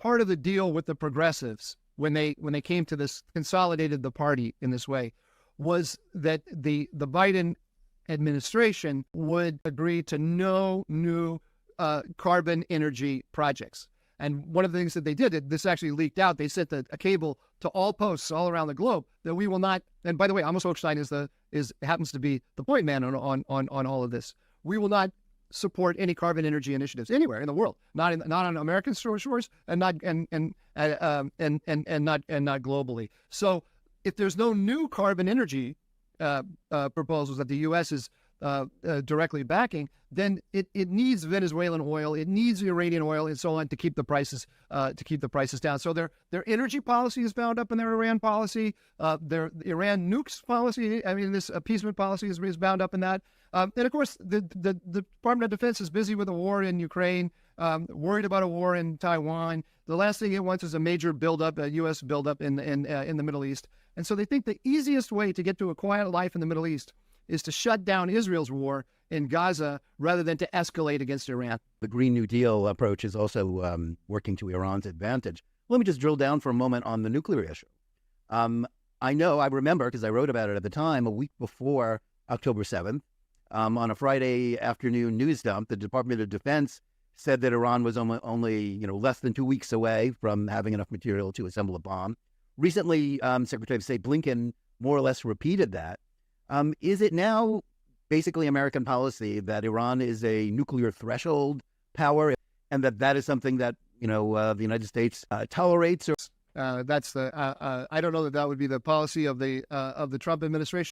part of the deal with the progressives when they came to this, consolidated the party in this way, was that the Biden administration would agree to no new carbon energy projects. And one of the things that they did, this actually leaked out. They sent a cable to all posts all around the globe that we will not. And by the way, Amos Hochstein happens to be the point man on all of this. We will not support any carbon energy initiatives anywhere in the world, not on American shores, and not globally. So if there's no new carbon energy proposals that the U.S. is directly backing, then it needs Venezuelan oil, it needs Iranian oil, and so on to keep the prices down. So their energy policy is bound up in their Iran policy. Their Iran nukes policy, this appeasement policy is bound up in that. And of course, the Department of Defense is busy with a war in Ukraine, worried about a war in Taiwan. The last thing it wants is a major buildup, a U.S. buildup in the Middle East. And so they think the easiest way to get to a quiet life in the Middle East is to shut down Israel's war in Gaza rather than to escalate against Iran. The Green New Deal approach is also working to Iran's advantage. Let me just drill down for a moment on the nuclear issue. I remember, because I wrote about it at the time, a week before October 7th, on a Friday afternoon news dump, the Department of Defense said that Iran was only less than 2 weeks away from having enough material to assemble a bomb. Recently, Secretary of State Blinken more or less repeated that. Is it now basically American policy that Iran is a nuclear threshold power, and that is something that the United States tolerates? Or I don't know that would be the policy of the Trump administration.